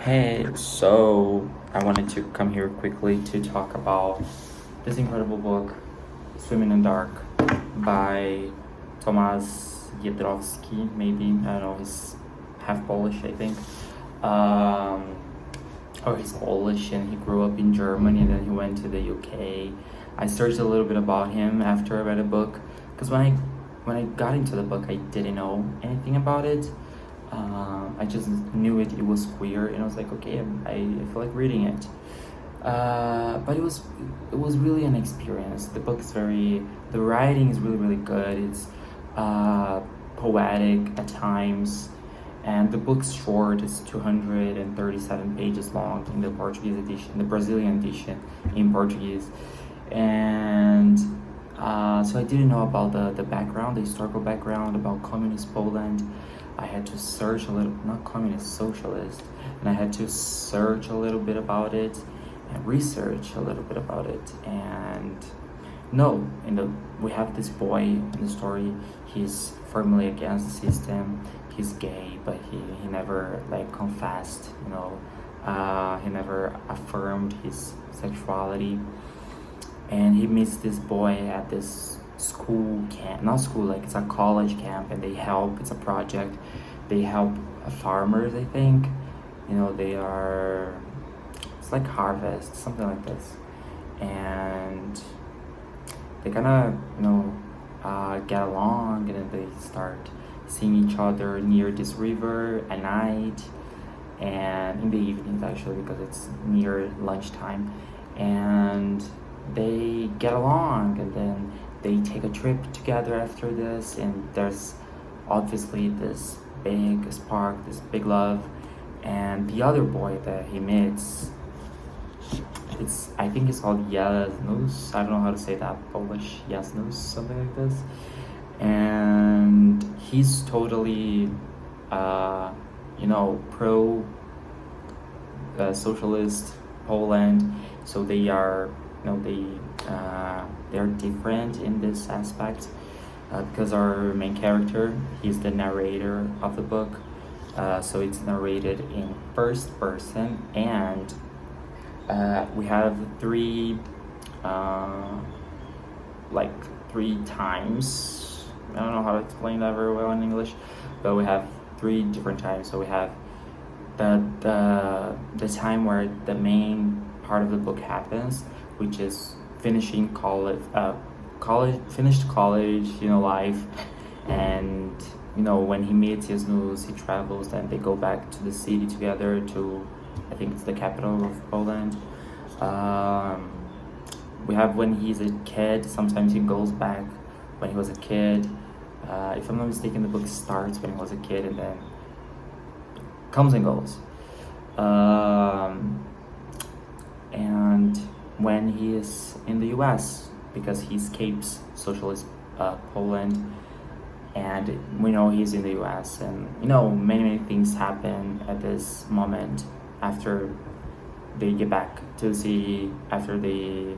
Hey, so I wanted to come here quickly to talk about this incredible book, Swimming in Dark, by Tomasz Jedrowski, maybe. I don't know, he's half Polish, I think. Um, or he's Polish and he grew up in Germany and then he went to the UK. I searched a little bit about him after I read the book because when I got into the book, I didn't know anything about it. I just knew it was queer, and I was like, okay, I feel like reading it. But it was really an experience. The book is the writing is really good. It's poetic at times, and the book's short. It's 237 pages long in the Portuguese edition, the Brazilian edition in Portuguese, and so I didn't know about the background, the historical background about communist Poland. I had to search a little, not communist, socialist, and I had to search a little bit about it and research a little bit about it. And no, we have this boy in the story. He's firmly against the system. He's gay, but he never like confessed. He never affirmed his sexuality, and he meets this boy at this school camp, not school, like it's a college camp, and it's a project, they help farmers, I think. It's like harvest, something like this. And they kind of, get along, and then they start seeing each other near this river at night and in the evenings, actually, because it's near lunchtime. And they get along, and then they take a trip together after this, and there's obviously this big spark, this big love. And the other boy that he meets, I think it's called Jasnus. I don't know how to say that, Polish Jasnus, something like this. And he's totally pro socialist Poland. So they are, they are different in this aspect, because our main character, he's the narrator of the book. So it's narrated in first person, and we have like three times. I don't know how to explain that very well in English, but we have three different times. So we have the time where the main part of the book happens, which is finishing finished college, life. And when he meets his news, he travels, then they go back to the city together, to, I think it's the capital of Poland. We have when he's a kid. Sometimes he goes back when he was a kid. If I'm not mistaken, the book starts when he was a kid and then comes and goes. And when he is in the US, because he escapes socialist Poland, and we know he's in the US, and many things happen at this moment after they get back to the city, after they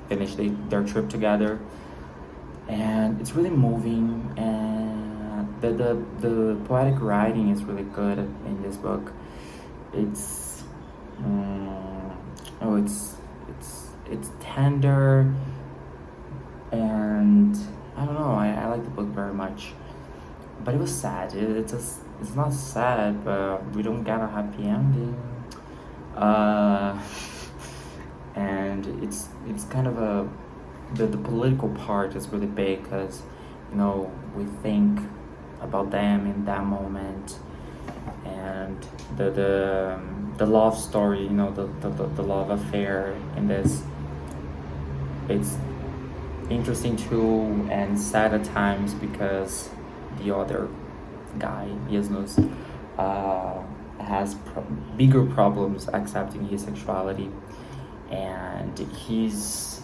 finish their trip together. And it's really moving, and the poetic writing is really good in this book. It's it's tender, and I don't know, I like the book very much. But it was sad. It's not sad, but we don't get a happy ending. Uh, and it's kind of the political part is really big, because we think about them in that moment, and the love story, the love affair in this. It's interesting too, and sad at times, because the other guy, Yesnus, has bigger problems accepting his sexuality, and he's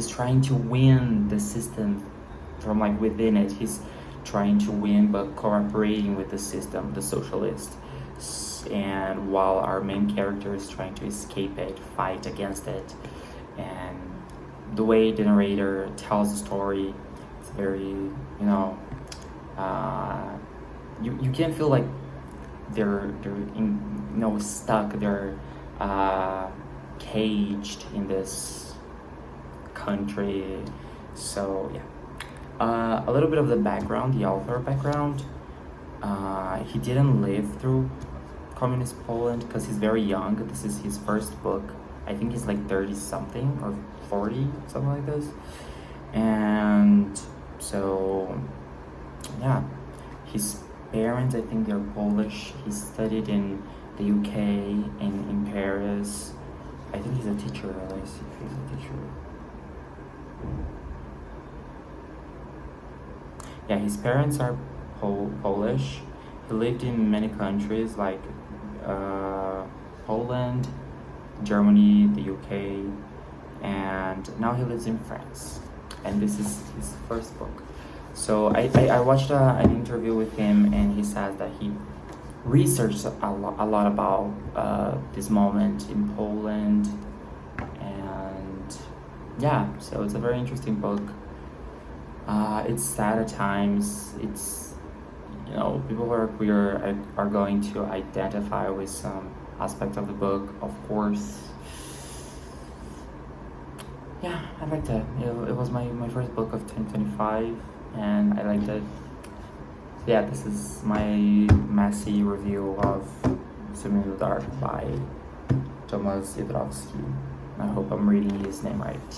trying to win the system from like within it. He's trying to win, but cooperating with the system, the socialist. And while our main character is trying to escape it, fight against it. And the way the narrator tells the story, it's very, you can feel like stuck, they're caged in this country. So yeah, a little bit of the background, the author background. He didn't live through communist Poland because he's very young. This is his first book. I think he's like 30 something or 40, something like this. And so, yeah, his parents, I think they're Polish. He studied in the UK, in Paris. I think he's a teacher. Let's see if he's a teacher. Yeah, his parents are Polish. He lived in many countries like Poland, Germany, the UK, and now he lives in France. And this is his first book. So I watched an interview with him, and he says that he researched a lot about this moment in Poland, and yeah, so it's a very interesting book. It's sad at times. It's, people who are queer are going to identify with some aspect of the book, of course. Yeah, I liked it. It was my first book of 2025, and I liked it. Yeah, this is my messy review of Swimming in the Dark by Thomas Jodorowsky. I hope I'm reading his name right.